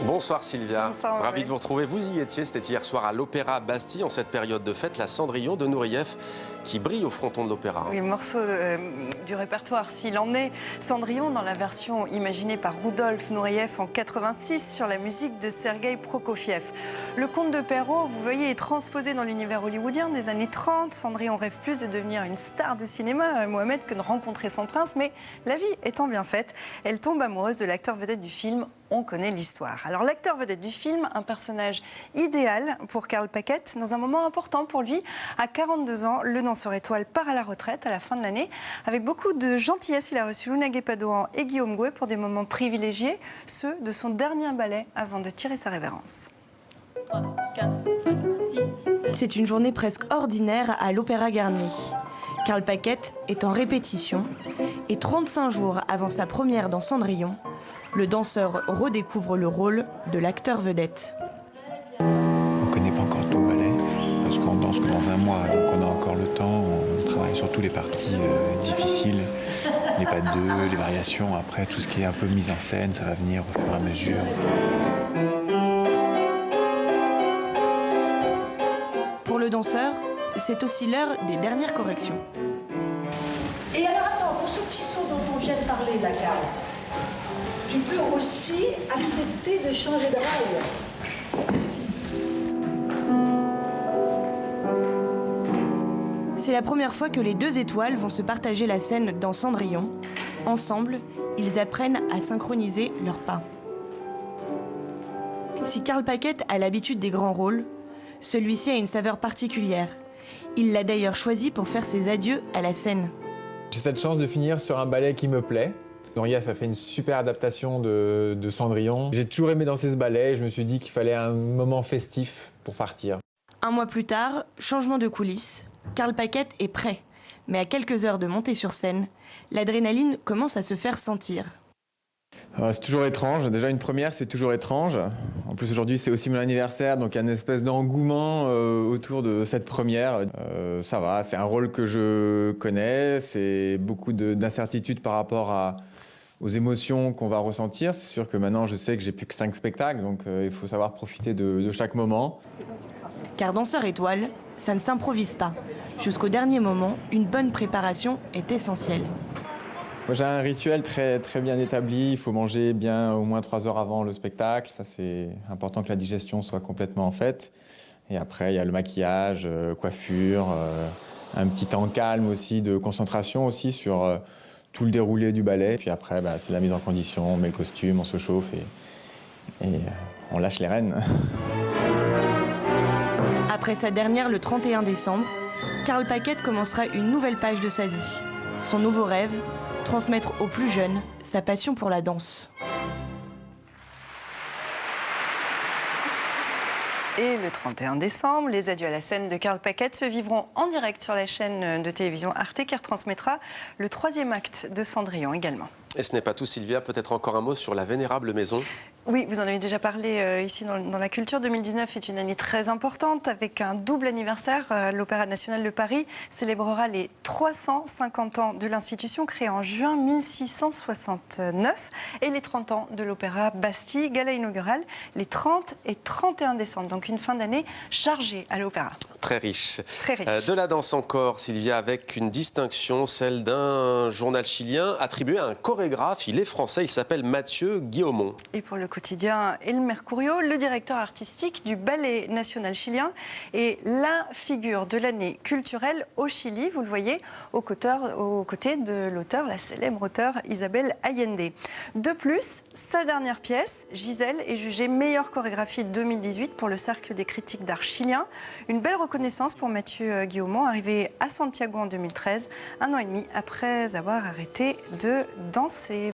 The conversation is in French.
Bonsoir Sylvia, Bonsoir, ravi de vous retrouver. Vous y étiez, c'était hier soir à l'Opéra Bastille, en cette période de fête, la Cendrillon de Nureyev qui brille au fronton de l'opéra. Oui, morceau du répertoire, s'il en est. Cendrillon dans la version imaginée par Rudolf Nureyev en 86 sur la musique de Sergueï Prokofiev. Le conte de Perrault, vous voyez, est transposé dans l'univers hollywoodien des années 30. Cendrillon rêve plus de devenir une star de cinéma, Mohamed, que de rencontrer son prince. Mais la vie étant bien faite, elle tombe amoureuse de l'acteur vedette du film. On connaît l'histoire. Alors l'acteur vedette du film, un personnage idéal pour Karl Paquette, dans un moment important pour lui. À 42 ans, le danseur étoile part à la retraite à la fin de l'année. Avec beaucoup de gentillesse, il a reçu Luna Guépadoan et Guillaume Gouet pour des moments privilégiés, ceux de son dernier ballet avant de tirer sa révérence. 3, 4, 5, 6, 7. C'est une journée presque ordinaire à l'Opéra Garnier. Karl Paquette est en répétition et 35 jours avant sa première dans Cendrillon, le danseur redécouvre le rôle de l'acteur vedette. On ne connaît pas encore tout le ballet, parce qu'on danse que dans un mois, donc on a encore le temps, on travaille sur toutes les parties difficiles, les pas de deux, les variations, après tout ce qui est un peu mise en scène, ça va venir au fur et à mesure. Pour le danseur, c'est aussi l'heure des dernières corrections. Et alors attends, pour ce petit saut dont on vient de parler, là, Karl, tu peux aussi accepter de changer de rail. C'est la première fois que les deux étoiles vont se partager la scène dans Cendrillon. Ensemble, ils apprennent à synchroniser leurs pas. Si Karl Paquette a l'habitude des grands rôles, celui-ci a une saveur particulière. Il l'a d'ailleurs choisi pour faire ses adieux à la scène. J'ai cette chance de finir sur un ballet qui me plaît. Nureyev a fait une super adaptation de Cendrillon. J'ai toujours aimé danser ce ballet et je me suis dit qu'il fallait un moment festif pour partir. Un mois plus tard, changement de coulisses. Karl Paquette est prêt. Mais à quelques heures de montée sur scène, l'adrénaline commence à se faire sentir. C'est toujours étrange. Déjà, une première, c'est toujours étrange. En plus, aujourd'hui, c'est aussi mon anniversaire, donc il y a une espèce d'engouement autour de cette première. Ça va, c'est un rôle que je connais. C'est beaucoup d'incertitudes par rapport aux émotions qu'on va ressentir. C'est sûr que maintenant, je sais que j'ai plus que 5 spectacles, donc il faut savoir profiter de chaque moment. Car danseur étoile, ça ne s'improvise pas. Jusqu'au dernier moment, une bonne préparation est essentielle. Moi, j'ai un rituel très bien établi. Il faut manger bien au moins 3 heures avant le spectacle. Ça, c'est important que la digestion soit complètement faite. Et après, il y a le maquillage, coiffure, un petit temps calme aussi, de concentration aussi sur tout le déroulé du ballet. Puis après, c'est la mise en condition, on met le costume, on se chauffe et on lâche les rênes. Après sa dernière le 31 décembre, Karl Paquette commencera une nouvelle page de sa vie. Son nouveau rêve, transmettre aux plus jeunes sa passion pour la danse. Et le 31 décembre, les adieux à la scène de Karl Paquette se vivront en direct sur la chaîne de télévision Arte qui retransmettra le 3e acte de Cendrillon également. Et ce n'est pas tout Sylvia, peut-être encore un mot sur la vénérable maison. Oui, vous en avez déjà parlé ici dans la culture. 2019 est une année très importante avec un double anniversaire. L'Opéra national de Paris célébrera les 350 ans de l'institution créée en juin 1669 et les 30 ans de l'Opéra Bastille, gala inaugural les 30 et 31 décembre. Donc une fin d'année chargée à l'Opéra. Très riche. Très riche. De la danse encore, Sylvia, avec une distinction, celle d'un journal chilien attribué à un chorégraphe. Il est français, il s'appelle Mathieu Guillaumont. Et pour le quotidien El Mercurio, le directeur artistique du Ballet national chilien est la figure de l'année culturelle au Chili, vous le voyez, aux côtés de l'auteur, la célèbre auteure Isabel Allende. De plus, sa dernière pièce, Gisèle, est jugée meilleure chorégraphie 2018 pour le Cercle des critiques d'art chilien. Une belle reconnaissance pour Mathieu Guillaumont, arrivé à Santiago en 2013, un an et demi après avoir arrêté de danser.